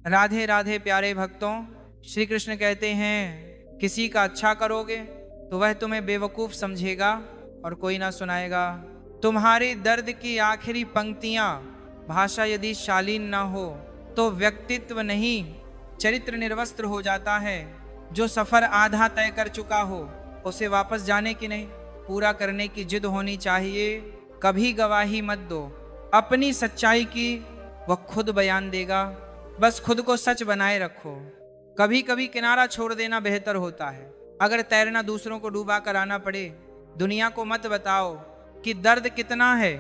राधे राधे प्यारे भक्तों, श्री कृष्ण कहते हैं किसी का अच्छा करोगे तो वह तुम्हें बेवकूफ समझेगा और कोई ना सुनाएगा। तुम्हारे दर्द की आखिरी पंक्तियां भाषा यदि शालीन ना हो तो व्यक्तित्व नहीं चरित्र निर्वस्त्र हो जाता है। जो सफर आधा तय कर चुका हो उसे वापस जाने की नहीं पूरा करने की जिद होनी चाहिए। कभी गवाही मत दो, अपनी सच्चाई की वह खुद बयान देगा। बस खुद को सच बनाए रखो। कभी कभी किनारा छोड़ देना बेहतर होता है। अगर तैरना दूसरों को डूबा कर आना पड़े, दुनिया को मत बताओ कि दर्द कितना है,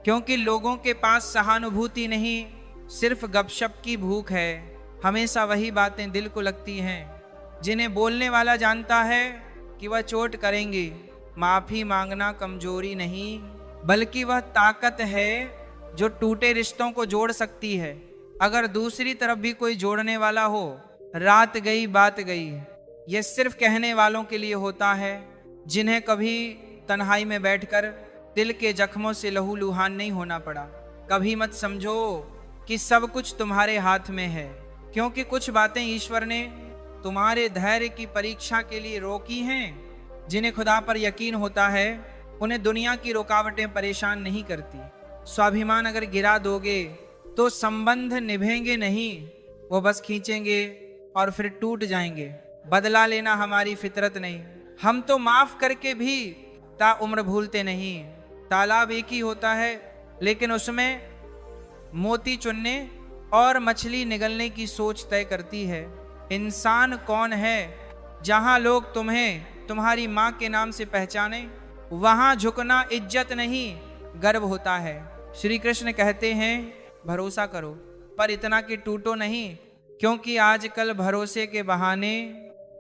क्योंकि लोगों के पास सहानुभूति नहीं, सिर्फ गपशप की भूख है। हमेशा वही बातें दिल को लगती हैं जिन्हें बोलने वाला जानता है कि वह चोट करेंगे। माफी मांगना कमजोरी नहीं, बल्कि वह ताकत है जो टूटे रिश्तों को जोड़ सकती है। अगर दूसरी तरफ भी कोई जोड़ने वाला हो, रात गई बात गई, यह सिर्फ कहने वालों के लिए होता है, जिन्हें कभी तन्हाई में बैठकर दिल के जख्मों से लहूलुहान नहीं होना पड़ा। कभी मत समझो कि सब कुछ तुम्हारे हाथ में है, क्योंकि कुछ बातें ईश्वर ने तुम्हारे धैर्य की परीक्षा के लिए रोकी हैं। जिन्हें खुदा पर यकीन होता है उन्हें दुनिया की रुकावटें परेशान नहीं करती। स्वाभिमान अगर गिरा दोगे तो संबंध निभेंगे नहीं, वो बस खींचेंगे और फिर टूट जाएंगे। बदला लेना हमारी फितरत नहीं। हम तो माफ करके भी ताउम्र भूलते नहीं। तालाब एक ही होता है, लेकिन उसमें मोती चुनने और मछली निगलने की सोच तय करती है। इंसान कौन है? जहां लोग तुम्हें तुम्हारी माँ के नाम से पहचाने, वहां झुकना इज्जत नहीं गर्व होता है। श्री कृष्ण कहते हैं भरोसा करो, पर इतना कि टूटो नहीं, क्योंकि आजकल भरोसे के बहाने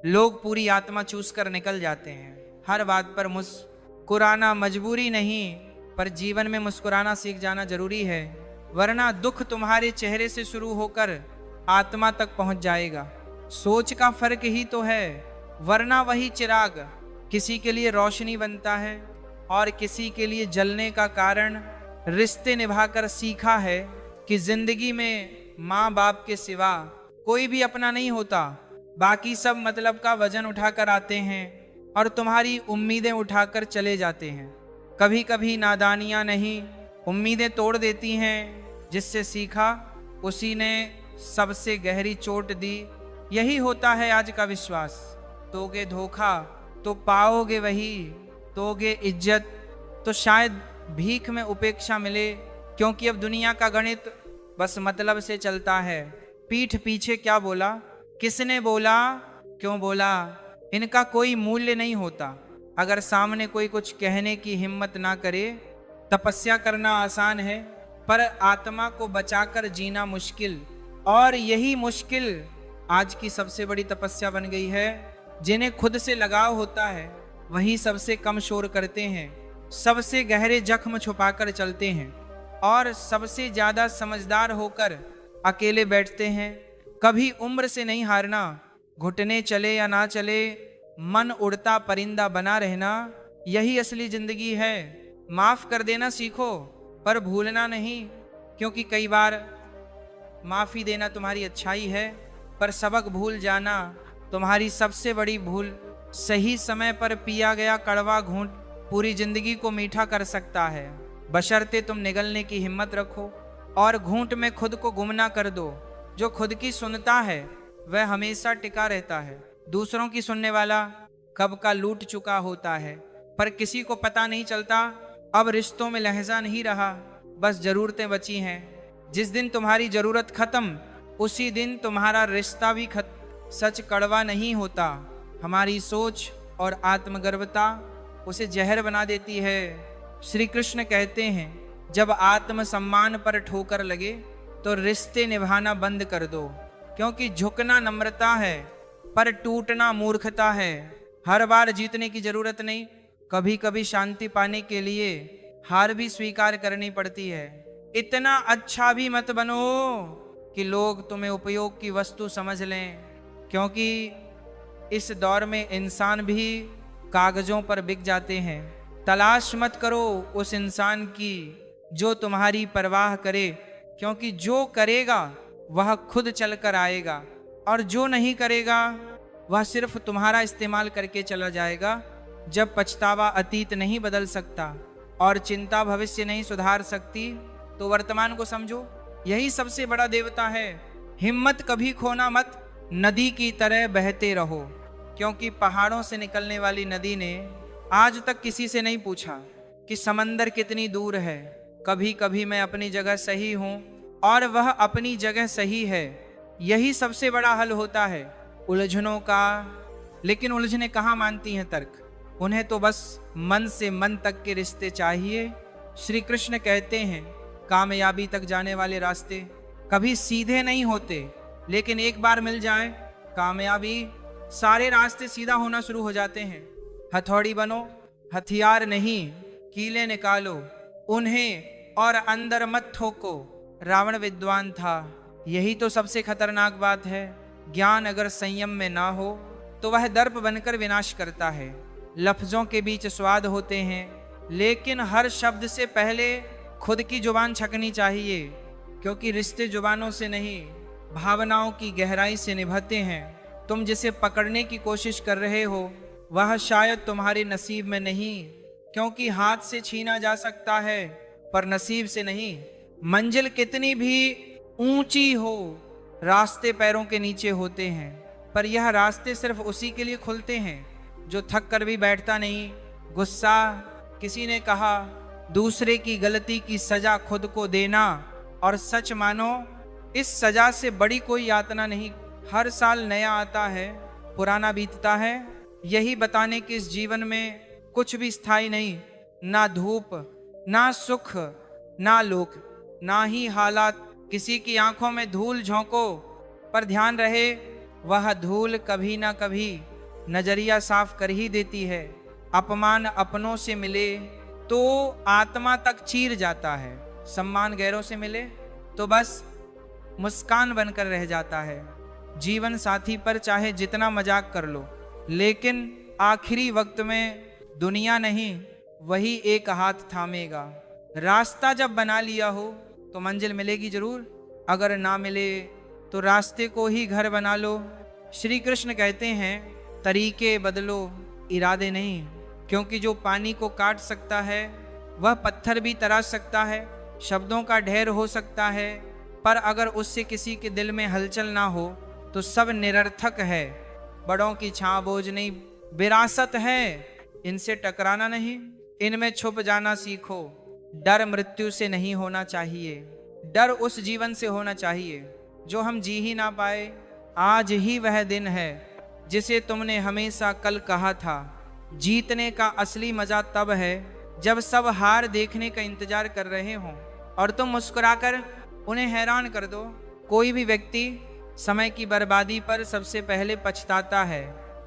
लोग पूरी आत्मा चूस कर निकल जाते हैं। हर बात पर मुस्कुराना मजबूरी नहीं, पर जीवन में मुस्कुराना सीख जाना जरूरी है, वरना दुख तुम्हारे चेहरे से शुरू होकर आत्मा तक पहुंच जाएगा। सोच का फर्क ही तो है, वरना वही चिराग किसी के लिए रोशनी बनता है और किसी के लिए जलने का कारण। रिश्ते निभाकर सीखा है कि जिंदगी में माँ बाप के सिवा कोई भी अपना नहीं होता। बाकी सब मतलब का वजन उठाकर आते हैं और तुम्हारी उम्मीदें उठाकर चले जाते हैं। कभी कभी नादानियां नहीं, उम्मीदें तोड़ देती हैं। जिससे सीखा उसी ने सबसे गहरी चोट दी। यही होता है आज का विश्वास। दोगे धोखा तो पाओगे वही, दोगे इज्जत तो शायद भीख में उपेक्षा मिले, क्योंकि अब दुनिया का गणित बस मतलब से चलता है। पीठ पीछे क्या बोला, किसने बोला, क्यों बोला, इनका कोई मूल्य नहीं होता। अगर सामने कोई कुछ कहने की हिम्मत ना करे, तपस्या करना आसान है, पर आत्मा को बचाकर जीना मुश्किल। और यही मुश्किल आज की सबसे बड़ी तपस्या बन गई है। जिन्हें खुद से लगाव होता है वही सबसे कम शोर करते हैं, सबसे गहरे जख्म छुपाकर चलते हैं और सबसे ज्यादा समझदार होकर अकेले बैठते हैं। कभी उम्र से नहीं हारना, घुटने चले या ना चले, मन उड़ता परिंदा बना रहना, यही असली जिंदगी है। माफ कर देना सीखो, पर भूलना नहीं, क्योंकि कई बार माफी देना तुम्हारी अच्छाई है, पर सबक भूल जाना तुम्हारी सबसे बड़ी भूल। सही समय पर पिया गया कड़वा घूंट पूरी जिंदगी को मीठा कर सकता है, बशर्ते तुम निगलने की हिम्मत रखो और घूंट में खुद को गुम ना कर दो। जो खुद की सुनता है वह हमेशा टिका रहता है। दूसरों की सुनने वाला कब का लूट चुका होता है, पर किसी को पता नहीं चलता। अब रिश्तों में लहजा नहीं रहा, बस जरूरतें बची हैं। जिस दिन तुम्हारी जरूरत खत्म, उसी दिन तुम्हारा रिश्ता भी खत्म। सच कड़वा नहीं होता, हमारी सोच और आत्मगर्वता उसे जहर बना देती है। श्री कृष्ण कहते हैं जब आत्मसम्मान पर ठोकर लगे तो रिश्ते निभाना बंद कर दो, क्योंकि झुकना नम्रता है पर टूटना मूर्खता है। हर बार जीतने की जरूरत नहीं, कभी कभी शांति पाने के लिए हार भी स्वीकार करनी पड़ती है। इतना अच्छा भी मत बनो कि लोग तुम्हें उपयोग की वस्तु समझ लें, क्योंकि इस दौर में इंसान भी कागजों पर बिक जाते हैं। तलाश मत करो उस इंसान की जो तुम्हारी परवाह करे, क्योंकि जो करेगा वह खुद चलकर आएगा, और जो नहीं करेगा वह सिर्फ तुम्हारा इस्तेमाल करके चला जाएगा। जब पछतावा अतीत नहीं बदल सकता और चिंता भविष्य नहीं सुधार सकती, तो वर्तमान को समझो, यही सबसे बड़ा देवता है। हिम्मत कभी खोना मत, नदी की तरह बहते रहो, क्योंकि पहाड़ों से निकलने वाली नदी ने आज तक किसी से नहीं पूछा कि समंदर कितनी दूर है। कभी कभी मैं अपनी जगह सही हूँ और वह अपनी जगह सही है। यही सबसे बड़ा हल होता है उलझनों का। लेकिन उलझने कहाँ मानती हैं तर्क, उन्हें तो बस मन से मन तक के रिश्ते चाहिए। श्री कृष्ण कहते हैं कामयाबी तक जाने वाले रास्ते कभी सीधे नहीं होते, लेकिन एक बार मिल जाए कामयाबी, सारे रास्ते सीधा होना शुरू हो जाते हैं। हथौड़ी बनो, हथियार नहीं, कीले निकालो उन्हें और अंदर मत ठोको। रावण विद्वान था, यही तो सबसे खतरनाक बात है। ज्ञान अगर संयम में ना हो तो वह दर्प बनकर विनाश करता है। लफ्जों के बीच स्वाद होते हैं, लेकिन हर शब्द से पहले खुद की जुबान छकनी चाहिए, क्योंकि रिश्ते जुबानों से नहीं भावनाओं की गहराई से निभाते हैं। तुम जिसे पकड़ने की कोशिश कर रहे हो वह शायद तुम्हारे नसीब में नहीं, क्योंकि हाथ से छीना जा सकता है पर नसीब से नहीं। मंजिल कितनी भी ऊंची हो, रास्ते पैरों के नीचे होते हैं, पर यह रास्ते सिर्फ उसी के लिए खुलते हैं जो थक कर भी बैठता नहीं। गुस्सा, किसी ने कहा दूसरे की गलती की सजा खुद को देना, और सच मानो इस सजा से बड़ी कोई यातना नहीं। हर साल नया आता है, पुराना बीतता है, यही बताने कि इस जीवन में कुछ भी स्थायी नहीं, ना धूप, ना सुख, ना लोक, ना ही हालात। किसी की आंखों में धूल झोंको, पर ध्यान रहे वह धूल कभी ना कभी नजरिया साफ कर ही देती है। अपमान अपनों से मिले तो आत्मा तक चीर जाता है, सम्मान गैरों से मिले तो बस मुस्कान बनकर रह जाता है। जीवन साथी पर चाहे जितना मजाक कर लो, लेकिन आखिरी वक्त में दुनिया नहीं वही एक हाथ थामेगा। रास्ता जब बना लिया हो तो मंजिल मिलेगी जरूर, अगर ना मिले तो रास्ते को ही घर बना लो। श्री कृष्ण कहते हैं तरीके बदलो, इरादे नहीं, क्योंकि जो पानी को काट सकता है वह पत्थर भी तराश सकता है। शब्दों का ढेर हो सकता है, पर अगर उससे किसी के दिल में हलचल ना हो तो सब निरर्थक है। बड़ों की छां बोझ नहीं, विरासत है, इनसे टकराना नहीं, इनमें छुप जाना सीखो। डर मृत्यु से नहीं होना चाहिए, डर उस जीवन से होना चाहिए जो हम जी ही ना पाए। आज ही वह दिन है जिसे तुमने हमेशा कल कहा था। जीतने का असली मजा तब है जब सब हार देखने का इंतजार कर रहे हों और तुम मुस्कुराकर उन्हें हैरान कर दो। कोई भी व्यक्ति समय की बर्बादी पर सबसे पहले पछताता है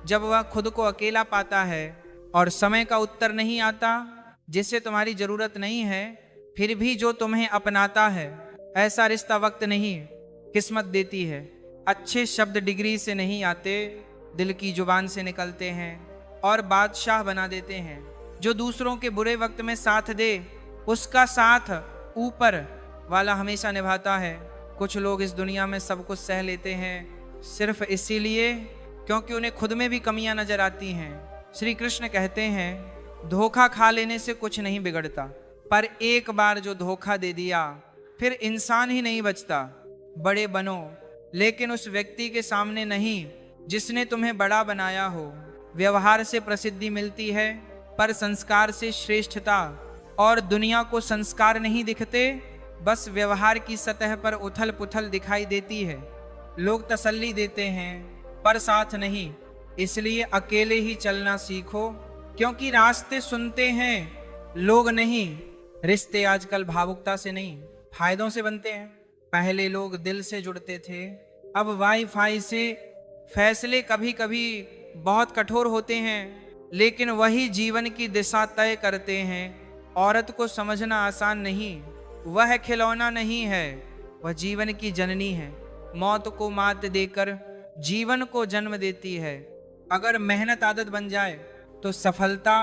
जब वह खुद को अकेला पाता है और समय का उत्तर नहीं आता। जिसे तुम्हारी जरूरत नहीं है फिर भी जो तुम्हें अपनाता है, ऐसा रिश्ता वक्त नहीं किस्मत देती है। अच्छे शब्द डिग्री से नहीं आते, दिल की जुबान से निकलते हैं और बादशाह बना देते हैं। जो दूसरों के बुरे वक्त में साथ दे उसका साथ ऊपर वाला हमेशा निभाता है। कुछ लोग इस दुनिया में सब कुछ सह लेते हैं सिर्फ इसीलिए क्योंकि उन्हें खुद में भी कमियां नजर आती हैं। श्री कृष्ण कहते हैं धोखा खा लेने से कुछ नहीं बिगड़ता, पर एक बार जो धोखा दे दिया फिर इंसान ही नहीं बचता। बड़े बनो लेकिन उस व्यक्ति के सामने नहीं जिसने तुम्हें बड़ा बनाया हो। व्यवहार से प्रसिद्धि मिलती है पर संस्कार से श्रेष्ठता, और दुनिया को संस्कार नहीं दिखते, बस व्यवहार की सतह पर उथल पुथल दिखाई देती है। लोग तसल्ली देते हैं पर साथ नहीं, इसलिए अकेले ही चलना सीखो, क्योंकि रास्ते सुनते हैं लोग नहीं। रिश्ते आजकल भावुकता से नहीं फायदों से बनते हैं। पहले लोग दिल से जुड़ते थे, अब वाईफाई से। फैसले कभी कभी बहुत कठोर होते हैं, लेकिन वही जीवन की दिशा तय करते हैं। औरत को समझना आसान नहीं, वह खिलौना नहीं है, वह जीवन की जननी है। मौत को मात देकर जीवन को जन्म देती है। अगर मेहनत आदत बन जाए तो सफलता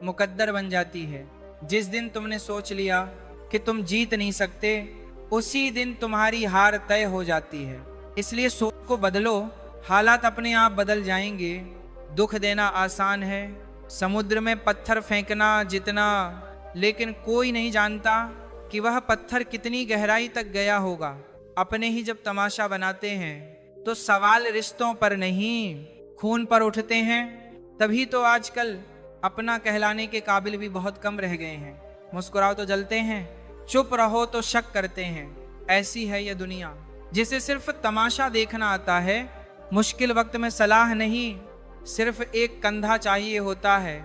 मुकद्दर बन जाती है। जिस दिन तुमने सोच लिया कि तुम जीत नहीं सकते, उसी दिन तुम्हारी हार तय हो जाती है। इसलिए सोच को बदलो, हालात अपने आप बदल जाएंगे। दुख देना आसान है, समुद्र में पत्थर फेंकना जितना, लेकिन कोई नहीं जानता कि वह पत्थर कितनी गहराई तक गया होगा। अपने ही जब तमाशा बनाते हैं तो सवाल रिश्तों पर नहीं खून पर उठते हैं। तभी तो आजकल अपना कहलाने के काबिल भी बहुत कम रह गए हैं। मुस्कुराओ तो जलते हैं, चुप रहो तो शक करते हैं। ऐसी है यह दुनिया जिसे सिर्फ तमाशा देखना आता है। मुश्किल वक्त में सलाह नहीं, सिर्फ एक कंधा चाहिए होता है।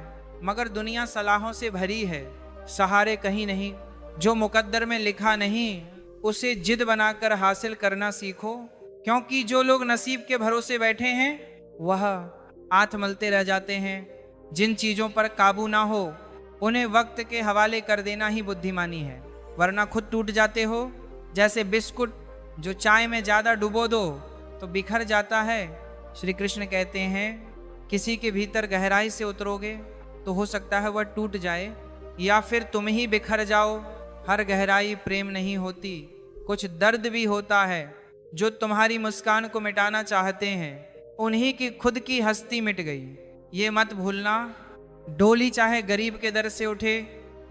मगर दुनिया सलाहों से भरी है, सहारे कहीं नहीं। जो मुकद्दर में लिखा नहीं उसे जिद बनाकर हासिल करना सीखो। क्योंकि जो लोग नसीब के भरोसे बैठे हैं वह हाथ मलते रह जाते हैं। जिन चीजों पर काबू ना हो उन्हें वक्त के हवाले कर देना ही बुद्धिमानी है, वरना खुद टूट जाते हो। जैसे बिस्कुट जो चाय में ज्यादा डुबो दो तो बिखर जाता है। श्री कृष्ण कहते हैं किसी के भीतर गहराई से उतरोगे तो हो सकता है वह टूट जाए या फिर तुम ही बिखर जाओ। हर गहराई प्रेम नहीं होती, कुछ दर्द भी होता है। जो तुम्हारी मुस्कान को मिटाना चाहते हैं उन्हीं की खुद की हस्ती मिट गई। ये मत भूलना, डोली चाहे गरीब के दर से उठे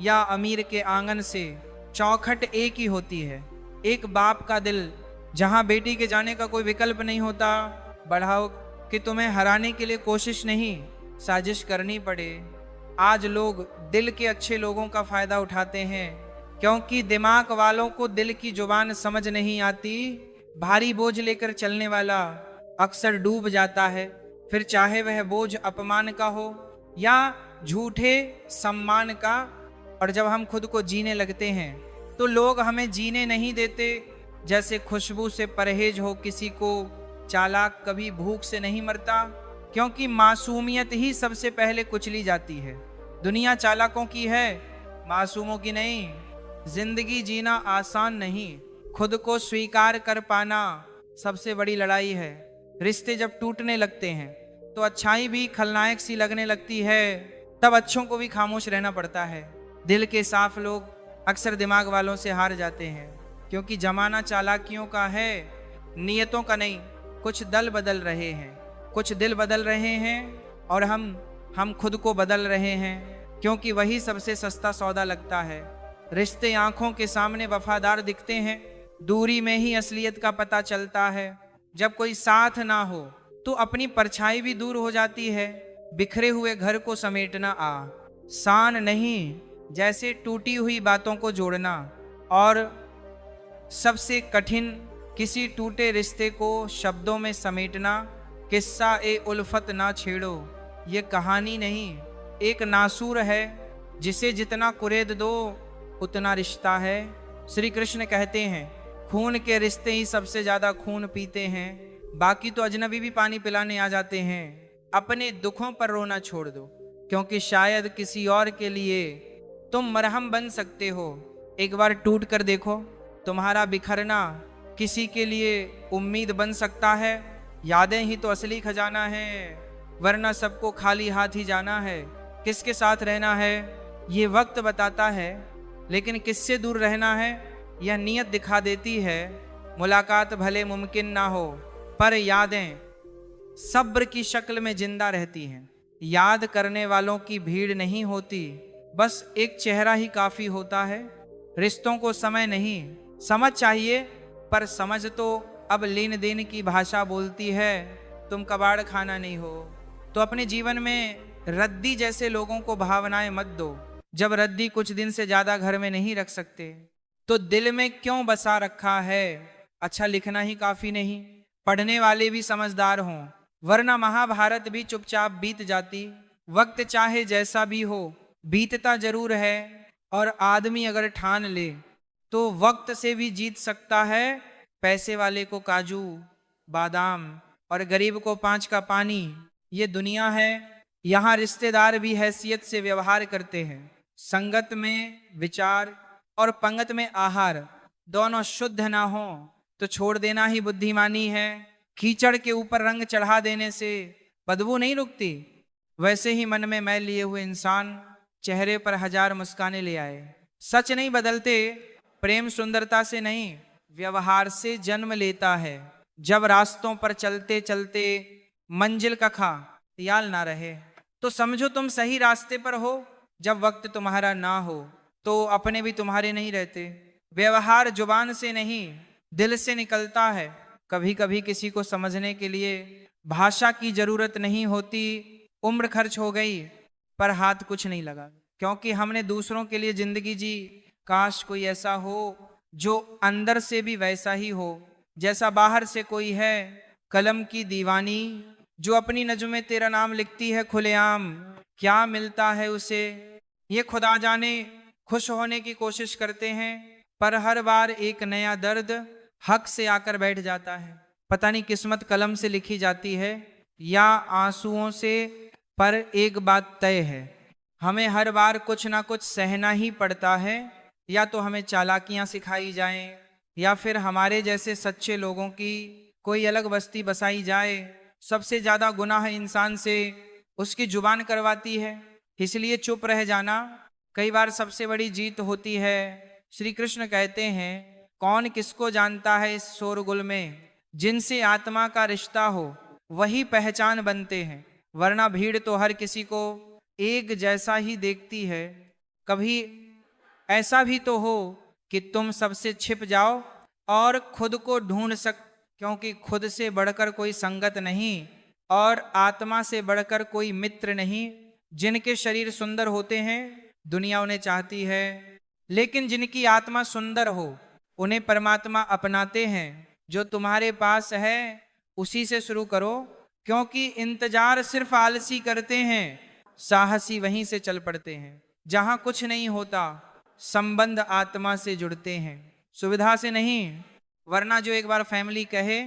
या अमीर के आंगन से, चौखट एक ही होती है। एक बाप का दिल जहां बेटी के जाने का कोई विकल्प नहीं होता। बढ़ाओ कि तुम्हें हराने के लिए कोशिश नहीं, साजिश करनी पड़े। आज लोग दिल के अच्छे लोगों का फायदा उठाते हैं, क्योंकि दिमाग वालों को दिल की जुबान समझ नहीं आती। भारी बोझ लेकर चलने वाला अक्सर डूब जाता है, फिर चाहे वह बोझ अपमान का हो या झूठे सम्मान का। और जब हम खुद को जीने लगते हैं तो लोग हमें जीने नहीं देते। जैसे खुशबू से परहेज हो किसी को, चालाक कभी भूख से नहीं मरता, क्योंकि मासूमियत ही सबसे पहले कुचली जाती है। दुनिया चालाकों की है, मासूमों की नहीं। जिंदगी जीना आसान नहीं, खुद को स्वीकार कर पाना सबसे बड़ी लड़ाई है। रिश्ते जब टूटने लगते हैं तो अच्छाई भी खलनायक सी लगने लगती है, तब अच्छों को भी खामोश रहना पड़ता है। दिल के साफ लोग अक्सर दिमाग वालों से हार जाते हैं, क्योंकि जमाना चालाकियों का है, नियतों का नहीं। कुछ दल बदल रहे हैं, कुछ दिल बदल रहे हैं, और हम खुद को बदल रहे हैं, क्योंकि वही सबसे सस्ता सौदा लगता है। रिश्ते आंखों के सामने वफादार दिखते हैं, दूरी में ही असलियत का पता चलता है। जब कोई साथ ना हो तो अपनी परछाई भी दूर हो जाती है। बिखरे हुए घर को समेटना आसान नहीं, जैसे टूटी हुई बातों को जोड़ना। और सबसे कठिन किसी टूटे रिश्ते को शब्दों में समेटना। किस्सा ए उल्फत ना छेड़ो, ये कहानी नहीं, एक नासूर है जिसे जितना कुरेद दो उतना रिश्ता है। श्री कृष्ण कहते हैं खून के रिश्ते ही सबसे ज्यादा खून पीते हैं, बाकी तो अजनबी भी पानी पिलाने आ जाते हैं। अपने दुखों पर रोना छोड़ दो, क्योंकि शायद किसी और के लिए तुम मरहम बन सकते हो। एक बार टूट कर देखो, तुम्हारा बिखरना किसी के लिए उम्मीद बन सकता है। यादें ही तो असली खजाना है, वरना सबको खाली हाथ ही जाना है। किसके साथ रहना है ये वक्त बताता है, लेकिन किससे दूर रहना है यह नीयत दिखा देती है। मुलाकात भले मुमकिन ना हो, पर यादें सब्र की शक्ल में जिंदा रहती हैं। याद करने वालों की भीड़ नहीं होती, बस एक चेहरा ही काफी होता है। रिश्तों को समय नहीं समझ चाहिए, पर समझ तो अब लेन देन की भाषा बोलती है। तुम कबाड़ खाना नहीं हो तो अपने जीवन में रद्दी जैसे लोगों को भावनाएं मत दो। जब रद्दी कुछ दिन से ज्यादा घर में नहीं रख सकते तो दिल में क्यों बसा रखा है। अच्छा लिखना ही काफी नहीं, पढ़ने वाले भी समझदार हों, वरना महाभारत भी चुपचाप बीत जाती। वक्त चाहे जैसा भी हो बीतता जरूर है, और आदमी अगर ठान ले तो वक्त से भी जीत सकता है। पैसे वाले को काजू बादाम और गरीब को 5 का पानी, ये दुनिया है। यहाँ रिश्तेदार भी हैसियत से व्यवहार करते हैं। संगत में विचार और पंगत में आहार दोनों शुद्ध ना हो तो छोड़ देना ही बुद्धिमानी है। कीचड़ के ऊपर रंग चढ़ा देने से बदबू नहीं रुकती, वैसे ही मन में मैल लिए हुए इंसान चेहरे पर 1000 मुस्काने ले आए। सच नहीं बदलते, प्रेम सुंदरता से नहीं, व्यवहार से जन्म लेता है। जब रास्तों पर चलते चलते मंजिल का ख्याल ना रहे तो समझो तुम सही रास्ते पर हो। जब वक्त तुम्हारा ना हो तो अपने भी तुम्हारे नहीं रहते। व्यवहार जुबान से नहीं, दिल से निकलता है। कभी कभी किसी को समझने के लिए भाषा की जरूरत नहीं होती। उम्र खर्च हो गई पर हाथ कुछ नहीं लगा, क्योंकि हमने दूसरों के लिए जिंदगी जी। काश कोई ऐसा हो जो अंदर से भी वैसा ही हो जैसा बाहर से कोई है। कलम की दीवानी जो अपनी नज्म में तेरा नाम लिखती है खुलेआम, क्या मिलता है उसे ये खुदा जाने। खुश होने की कोशिश करते हैं पर हर बार एक नया दर्द हक से आकर बैठ जाता है। पता नहीं किस्मत कलम से लिखी जाती है या आंसुओं से, पर एक बात तय है, हमें हर बार कुछ ना कुछ सहना ही पड़ता है। या तो हमें चालाकियां सिखाई जाएं या फिर हमारे जैसे सच्चे लोगों की कोई अलग बस्ती बसाई जाए। सबसे ज्यादा गुनाह इंसान से उसकी जुबान करवाती है, इसलिए चुप रह जाना कई बार सबसे बड़ी जीत होती है। श्री कृष्ण कहते हैं, कौन किसको जानता है इस शोरगुल में, जिनसे आत्मा का रिश्ता हो वही पहचान बनते हैं, वरना भीड़ तो हर किसी को एक जैसा ही देखती है। कभी ऐसा भी तो हो कि तुम सबसे छिप जाओ और खुद को ढूंढ क्योंकि खुद से बढ़कर कोई संगत नहीं और आत्मा से बढ़कर कोई मित्र नहीं। जिनके शरीर सुंदर होते हैं दुनिया उन्हें चाहती है, लेकिन जिनकी आत्मा सुंदर हो उन्हें परमात्मा अपनाते हैं। जो तुम्हारे पास है उसी से शुरू करो, क्योंकि इंतजार सिर्फ आलसी करते हैं, साहसी वहीं से चल पड़ते हैं। जहां कुछ नहीं होता संबंध आत्मा से जुड़ते हैं, सुविधा से नहीं। वरना जो एक बार फैमिली कहे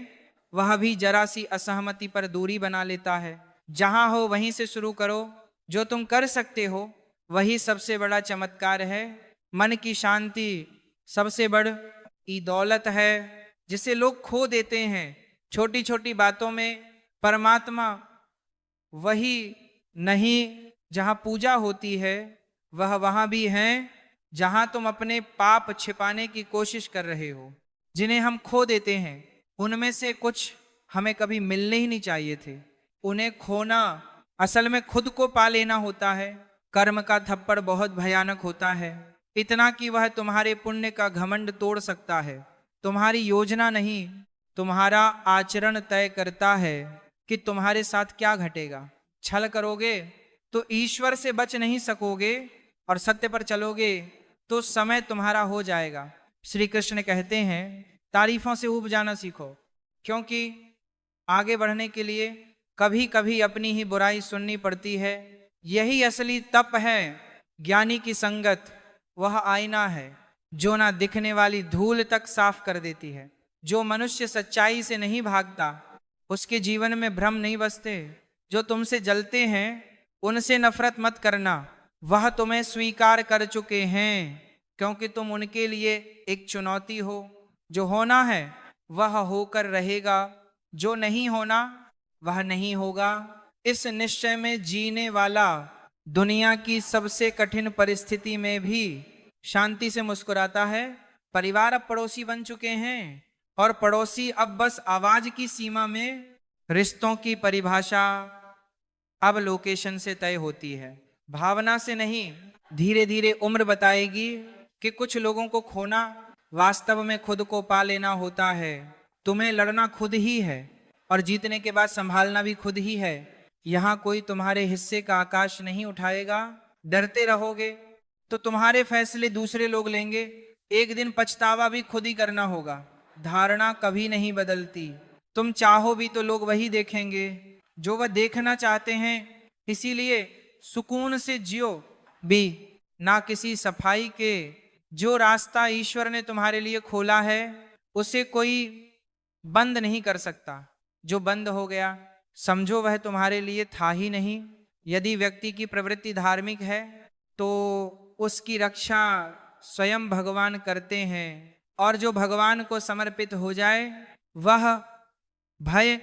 वह भी जरा सी असहमति पर दूरी बना लेता है। जहां हो वहीं से शुरू करो, जो तुम कर सकते हो वही सबसे बड़ा चमत्कार है। मन की शांति सबसे बड़ी दौलत है जिसे लोग खो देते हैं छोटी छोटी बातों में। परमात्मा वही नहीं जहां पूजा होती है, वह वहां भी है जहां तुम अपने पाप छिपाने की कोशिश कर रहे हो। जिन्हें हम खो देते हैं उनमें से कुछ हमें कभी मिलने ही नहीं चाहिए थे। उन्हें खोना असल में खुद को पा लेना होता है। कर्म का थप्पड़ बहुत भयानक होता है, इतना कि वह तुम्हारे पुण्य का घमंड तोड़ सकता है। तुम्हारी योजना नहीं, तुम्हारा आचरण तय करता है कि तुम्हारे साथ क्या घटेगा। छल करोगे तो ईश्वर से बच नहीं सकोगे और सत्य पर चलोगे तो समय तुम्हारा हो जाएगा। श्री कृष्ण कहते हैं, तारीफों से ऊब जाना सीखो, क्योंकि आगे बढ़ने के लिए कभी कभी अपनी ही बुराई सुननी पड़ती है। यही असली तप है। ज्ञानी की संगत वह आईना है जो ना दिखने वाली धूल तक साफ कर देती है। जो मनुष्य सच्चाई से नहीं भागता उसके जीवन में भ्रम नहीं बसते। जो तुमसे जलते हैं उनसे नफरत मत करना, वह तुम्हें स्वीकार कर चुके हैं, क्योंकि तुम उनके लिए एक चुनौती हो। जो होना है वह होकर रहेगा, जो नहीं होना वह नहीं होगा। इस निश्चय में जीने वाला दुनिया की सबसे कठिन परिस्थिति में भी शांति से मुस्कुराता है। परिवार अब पड़ोसी बन चुके हैं और पड़ोसी अब बस आवाज की सीमा में। रिश्तों की परिभाषा अब लोकेशन से तय होती है, भावना से नहीं। धीरे धीरे उम्र बताएगी कि कुछ लोगों को खोना वास्तव में खुद को पा लेना होता है। तुम्हें लड़ना खुद ही है और जीतने के बाद संभालना भी खुद ही है। यहाँ कोई तुम्हारे हिस्से का आकाश नहीं उठाएगा। डरते रहोगे तो तुम्हारे फैसले दूसरे लोग लेंगे। एक दिन पछतावा भी खुद ही करना होगा। धारणा कभी नहीं बदलती। तुम चाहो भी तो लोग वही देखेंगे जो वह देखना चाहते हैं। इसीलिए सुकून से जियो भी ना किसी सफाई के। जो रास्ता ईश्वर ने तुम्हारे लिए खोला है उसे कोई बंद नहीं कर सकता। जो बंद हो गया समझो वह तुम्हारे लिए था ही नहीं। यदि व्यक्ति की प्रवृत्ति धार्मिक है तो उसकी रक्षा स्वयं भगवान करते हैं, और जो भगवान को समर्पित हो जाए वह भय,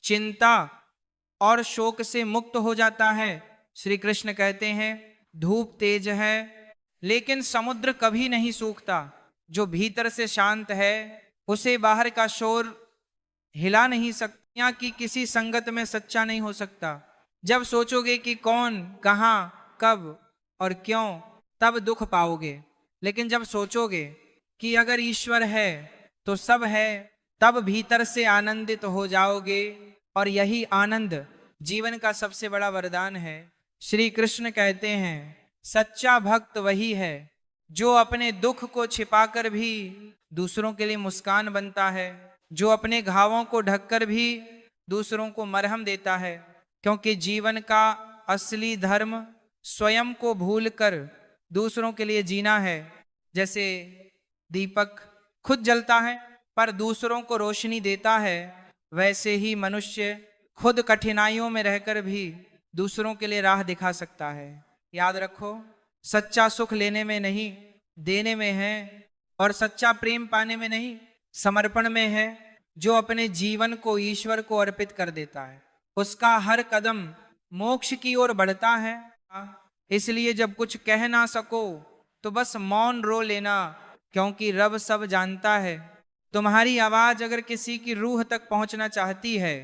चिंता और शोक से मुक्त हो जाता है। श्री कृष्ण कहते हैं, धूप तेज है लेकिन समुद्र कभी नहीं सूखता। जो भीतर से शांत है उसे बाहर का शोर हिला नहीं सकता। दुनिया की किसी संगत में सच्चा नहीं हो सकता। जब सोचोगे कि कौन, कहाँ, कब और क्यों, तब दुख पाओगे। लेकिन जब सोचोगे कि अगर ईश्वर है तो सब है, तब भीतर से आनंदित हो जाओगे। और यही आनंद जीवन का सबसे बड़ा वरदान है। श्री कृष्ण कहते हैं, सच्चा भक्त वही है जो अपने दुख को छिपाकर भी दूसरों के लिए मुस्कान बनता है, जो अपने घावों को ढककर भी दूसरों को मरहम देता है। क्योंकि जीवन का असली धर्म स्वयं को भूलकर दूसरों के लिए जीना है। जैसे दीपक खुद जलता है पर दूसरों को रोशनी देता है, वैसे ही मनुष्य खुद कठिनाइयों में रहकर भी दूसरों के लिए राह दिखा सकता है। याद रखो, सच्चा सुख लेने में नहीं, देने में है। और सच्चा प्रेम पाने में नहीं, समर्पण में है। जो अपने जीवन को ईश्वर को अर्पित कर देता है उसका हर कदम मोक्ष की ओर बढ़ता है। इसलिए जब कुछ कह ना सको तो बस मौन रो लेना, क्योंकि रब सब जानता है। तुम्हारी आवाज अगर किसी की रूह तक पहुंचना चाहती है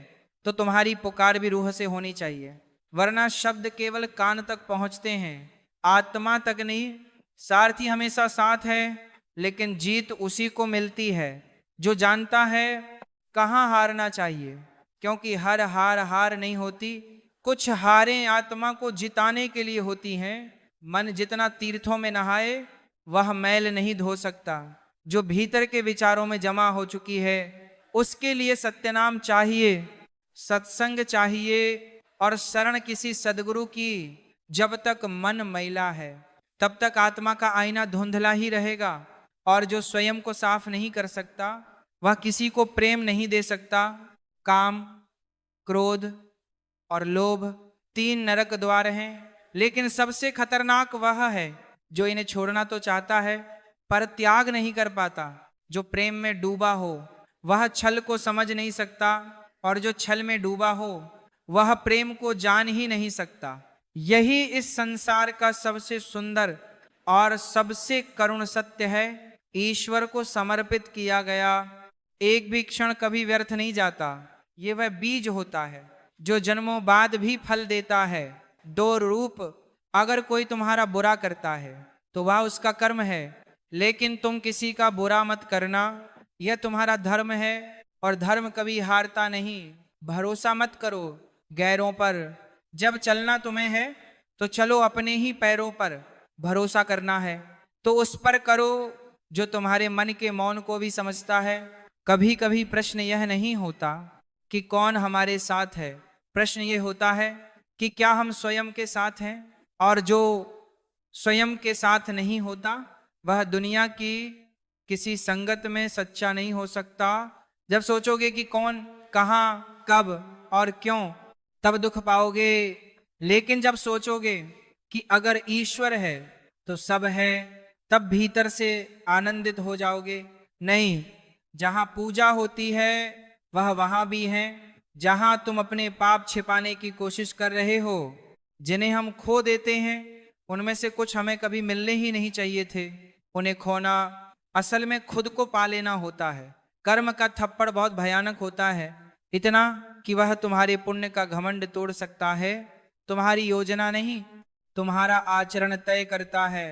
तो तुम्हारी पुकार भी रूह से होनी चाहिए, वरना शब्द केवल कान तक पहुंचते हैं, आत्मा तक नहीं। सारथी हमेशा साथ है, लेकिन जीत उसी को मिलती है जो जानता है कहाँ हारना चाहिए। क्योंकि हर हार हार नहीं होती, कुछ हारें आत्मा को जिताने के लिए होती हैं। मन जितना तीर्थों में नहाए वह मैल नहीं धो सकता। जो भीतर के विचारों में जमा हो चुकी है उसके लिए सत्यनाम चाहिए, सत्संग चाहिए और शरण किसी सदगुरु की। जब तक मन मैला है तब तक आत्मा का आईना धुंधला ही रहेगा। और जो स्वयं को साफ नहीं कर सकता वह किसी को प्रेम नहीं दे सकता। काम, क्रोध और लोभ 3 नरक द्वार हैं, लेकिन सबसे खतरनाक वह है जो इन्हें छोड़ना तो चाहता है पर त्याग नहीं कर पाता। जो प्रेम में डूबा हो वह छल को समझ नहीं सकता, और जो छल में डूबा हो वह प्रेम को जान ही नहीं सकता। यही इस संसार का सबसे सुंदर और सबसे करुण सत्य है। ईश्वर को समर्पित किया गया एक भी क्षण कभी व्यर्थ नहीं जाता। ये वह बीज होता है जो जन्मों बाद भी फल देता है। 2 रूप, अगर कोई तुम्हारा बुरा करता है तो वह उसका कर्म है, लेकिन तुम किसी का बुरा मत करना, यह तुम्हारा धर्म है। और धर्म कभी हारता नहीं। भरोसा मत करो गैरों पर, जब चलना तुम्हें है तो चलो अपने ही पैरों पर। भरोसा करना है तो उस पर करो जो तुम्हारे मन के मौन को भी समझता है। कभी कभी प्रश्न यह नहीं होता कि कौन हमारे साथ है, प्रश्न ये होता है कि क्या हम स्वयं के साथ हैं। और जो स्वयं के साथ नहीं होता वह दुनिया की किसी संगत में सच्चा नहीं हो सकता। जब सोचोगे कि कौन, कहाँ, कब और क्यों, तब दुख पाओगे। लेकिन जब सोचोगे कि अगर ईश्वर है तो सब है, तब भीतर से आनंदित हो जाओगे। नहीं, जहां पूजा होती है वह वहां भी है। जहां तुम अपने पाप छिपाने की कोशिश कर रहे हो, जिन्हें हम खो देते हैं, उनमें से कुछ हमें कभी मिलने ही नहीं चाहिए थे। उन्हें खोना असल में खुद को पा लेना होता है। कर्म का थप्पड़ बहुत भयानक होता है, इतना कि वह तुम्हारे पुण्य का घमंड तोड़ सकता है। तुम्हारी योजना नहीं, तुम्हारा आचरण तय करता है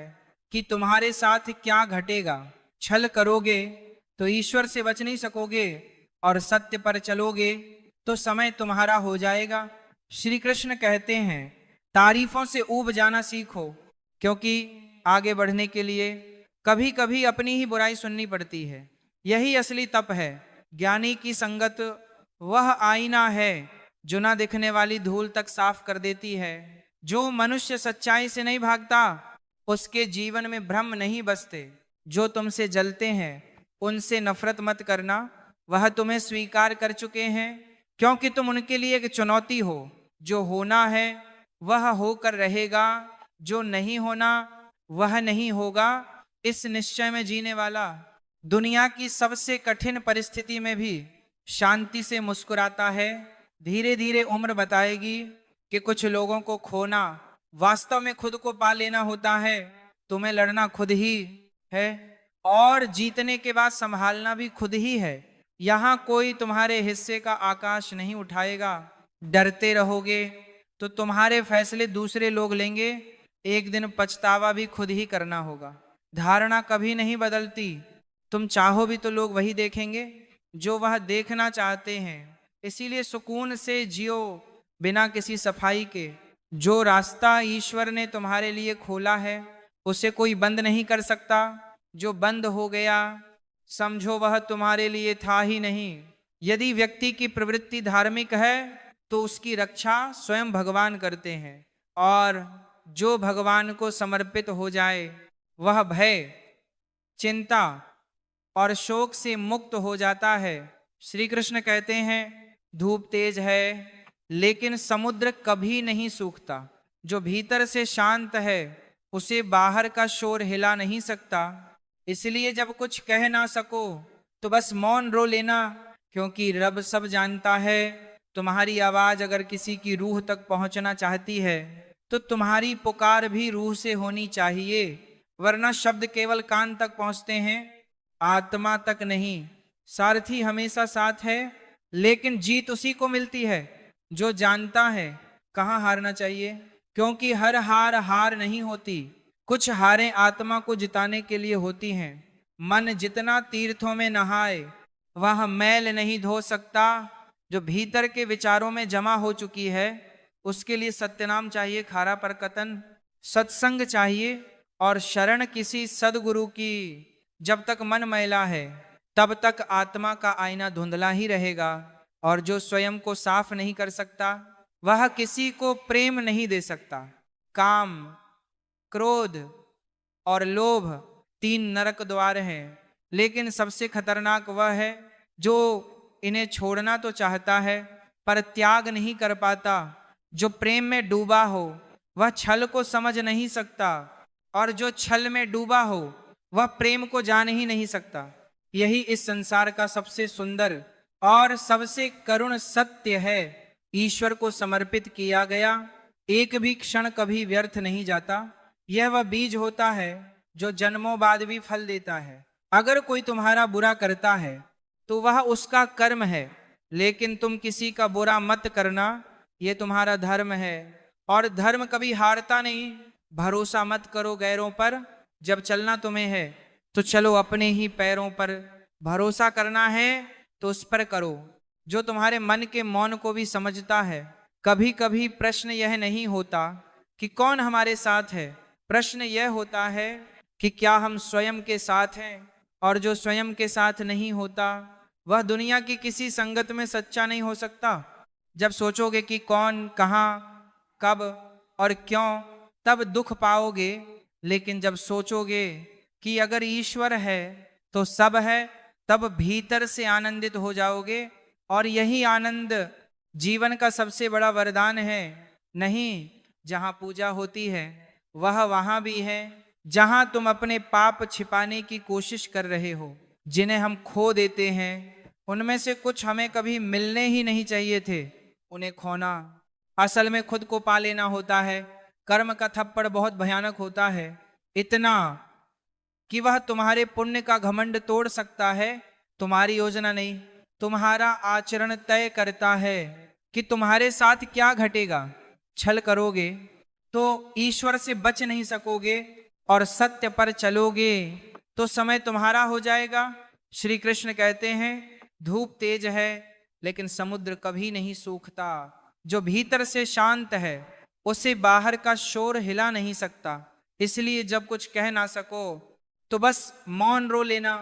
कि तुम्हारे साथ क्या घटेगा। छल करोगे तो ईश्वर से बच नहीं सकोगे, और सत्य पर चलोगे तो समय तुम्हारा हो जाएगा। श्री कृष्ण कहते हैं, तारीफों से ऊब जाना सीखो, क्योंकि आगे बढ़ने के लिए कभी कभी अपनी ही बुराई सुननी पड़ती है। यही असली तप है। ज्ञानी की संगत वह आईना है जो ना दिखने वाली धूल तक साफ कर देती है। जो मनुष्य सच्चाई से नहीं भागता उसके जीवन में भ्रम नहीं बसते। जो तुमसे जलते हैं उनसे नफरत मत करना, वह तुम्हें स्वीकार कर चुके हैं, क्योंकि तुम उनके लिए एक चुनौती हो। जो होना है वह होकर रहेगा, जो नहीं होना वह नहीं होगा। इस निश्चय में जीने वाला दुनिया की सबसे कठिन परिस्थिति में भी शांति से मुस्कुराता है। धीरे धीरे उम्र बताएगी कि कुछ लोगों को खोना वास्तव में खुद को पा लेना होता है। तुम्हें लड़ना खुद ही है। और जीतने के बाद संभालना भी खुद ही है। यहाँ कोई तुम्हारे हिस्से का आकाश नहीं उठाएगा। डरते रहोगे तो तुम्हारे फैसले दूसरे लोग लेंगे, एक दिन पछतावा भी खुद ही करना होगा। धारणा कभी नहीं बदलती, तुम चाहो भी तो लोग वही देखेंगे जो वह देखना चाहते हैं। इसीलिए सुकून से जियो बिना किसी सफाई के। जो रास्ता ईश्वर ने तुम्हारे लिए खोला है उसे कोई बंद नहीं कर सकता। जो बंद हो गया समझो वह तुम्हारे लिए था ही नहीं। यदि व्यक्ति की प्रवृत्ति धार्मिक है तो उसकी रक्षा स्वयं भगवान करते हैं, और जो भगवान को समर्पित हो जाए वह भय, चिंता और शोक से मुक्त हो जाता है। श्री कृष्ण कहते हैं, धूप तेज है लेकिन समुद्र कभी नहीं सूखता। जो भीतर से शांत है उसे बाहर का शोर हिला नहीं सकता। इसलिए जब कुछ कह ना सको तो बस मौन रो लेना, क्योंकि रब सब जानता है। तुम्हारी आवाज अगर किसी की रूह तक पहुंचना चाहती है तो तुम्हारी पुकार भी रूह से होनी चाहिए, वरना शब्द केवल कान तक पहुंचते हैं, आत्मा तक नहीं। सारथी हमेशा साथ है लेकिन जीत उसी को मिलती है जो जानता है कहाँ हारना चाहिए, क्योंकि हर हार हार नहीं होती। कुछ हारें आत्मा को जिताने के लिए होती हैं। मन जितना तीर्थों में नहाए वह मैल नहीं धो सकता। जो भीतर के विचारों में जमा हो चुकी है उसके लिए सत्यनाम चाहिए, खारा पर कतन, सत्संग चाहिए और शरण किसी सदगुरु की। जब तक मन मैला है तब तक आत्मा का आईना धुंधला ही रहेगा, और जो स्वयं को साफ नहीं कर सकता वह किसी को प्रेम नहीं दे सकता। काम, क्रोध और लोभ 3 नरक द्वार हैं, लेकिन सबसे खतरनाक वह है जो इन्हें छोड़ना तो चाहता है पर त्याग नहीं कर पाता। जो प्रेम में डूबा हो वह छल को समझ नहीं सकता, और जो छल में डूबा हो वह प्रेम को जान ही नहीं सकता। यही इस संसार का सबसे सुंदर और सबसे करुण सत्य है। ईश्वर को समर्पित किया गया एक भी क्षण कभी व्यर्थ नहीं जाता। यह वह बीज होता है जो जन्मों बाद भी फल देता है। अगर कोई तुम्हारा बुरा करता है तो वह उसका कर्म है, लेकिन तुम किसी का बुरा मत करना, यह तुम्हारा धर्म है। और धर्म कभी हारता नहीं। भरोसा मत करो गैरों पर, जब चलना तुम्हें है तो चलो अपने ही पैरों पर। भरोसा करना है तो उस पर करो जो तुम्हारे मन के मौन को भी समझता है। कभी कभी प्रश्न यह नहीं होता कि कौन हमारे साथ है, प्रश्न यह होता है कि क्या हम स्वयं के साथ हैं। और जो स्वयं के साथ नहीं होता वह दुनिया की किसी संगत में सच्चा नहीं हो सकता। जब सोचोगे कि कौन, कहाँ, कब और क्यों, तब दुख पाओगे। लेकिन जब सोचोगे कि अगर ईश्वर है तो सब है, तब भीतर से आनंदित हो जाओगे। और यही आनंद जीवन का सबसे बड़ा वरदान है। नहीं, जहां पूजा होती है वह वहां भी है जहां तुम अपने पाप छिपाने की कोशिश कर रहे हो। जिन्हें हम खो देते हैं उनमें से कुछ हमें कभी मिलने ही नहीं चाहिए थे। उन्हें खोना असल में खुद को पा लेना होता है। कर्म का थप्पड़ बहुत भयानक होता है, इतना कि वह तुम्हारे पुण्य का घमंड तोड़ सकता है। तुम्हारी योजना नहीं, तुम्हारा आचरण तय करता है कि तुम्हारे साथ क्या घटेगा। छल करोगे तो ईश्वर से बच नहीं सकोगे, और सत्य पर चलोगे तो समय तुम्हारा हो जाएगा। श्री कृष्ण कहते हैं, धूप तेज है लेकिन समुद्र कभी नहीं सूखता। जो भीतर से शांत है उसे बाहर का शोर हिला नहीं सकता। इसलिए जब कुछ कह ना सको तो बस मौन रो लेना,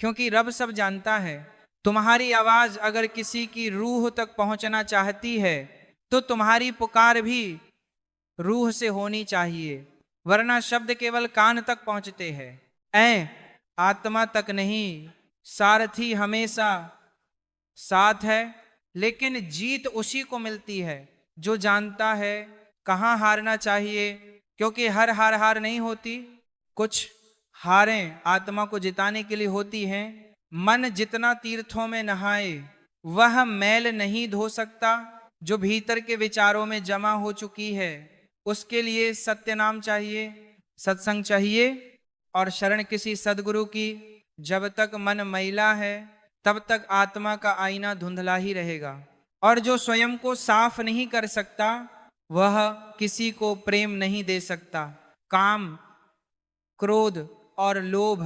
क्योंकि रब सब जानता है। तुम्हारी आवाज अगर किसी की रूह तक पहुंचना चाहती है तो तुम्हारी पुकार भी रूह से होनी चाहिए, वरना शब्द केवल कान तक पहुंचते हैं, ऐ आत्मा तक नहीं। सारथी हमेशा साथ है लेकिन जीत उसी को मिलती है जो जानता है कहाँ हारना चाहिए, क्योंकि हर हार हार नहीं होती। कुछ हारें आत्मा को जिताने के लिए होती हैं। मन जितना तीर्थों में नहाए वह मैल नहीं धो सकता। जो भीतर के विचारों में जमा हो चुकी है उसके लिए सत्य नाम चाहिए, सत्संग चाहिए और शरण किसी सदगुरु की। जब तक मन मैला है तब तक आत्मा का आईना धुंधला ही रहेगा। और जो स्वयं को साफ नहीं कर सकता वह किसी को प्रेम नहीं दे सकता। काम, क्रोध और लोभ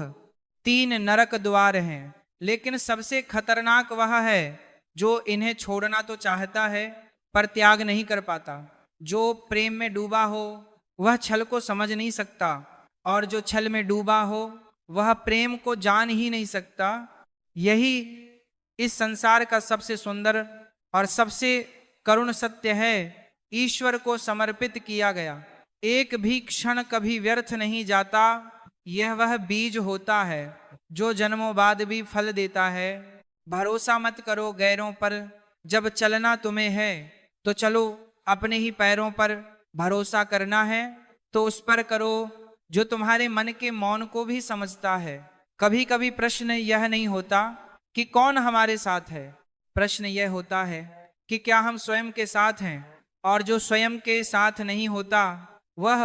3 नरक द्वार हैं, लेकिन सबसे खतरनाक वह है जो इन्हें छोड़ना तो चाहता है पर त्याग नहीं कर पाता। जो प्रेम में डूबा हो वह छल को समझ नहीं सकता, और जो छल में डूबा हो वह प्रेम को जान ही नहीं सकता। यही इस संसार का सबसे सुंदर और सबसे करुण सत्य है। ईश्वर को समर्पित किया गया एक भी क्षण कभी व्यर्थ नहीं जाता। यह वह बीज होता है जो जन्मों बाद भी फल देता है। भरोसा मत करो गैरों पर, जब चलना तुम्हें है तो चलो। अपने ही पैरों पर भरोसा करना है तो उस पर करो जो तुम्हारे मन के मौन को भी समझता है। कभी कभी प्रश्न यह नहीं होता कि कौन हमारे साथ है, प्रश्न यह होता है कि क्या हम स्वयं के साथ हैं। और जो स्वयं के साथ नहीं होता वह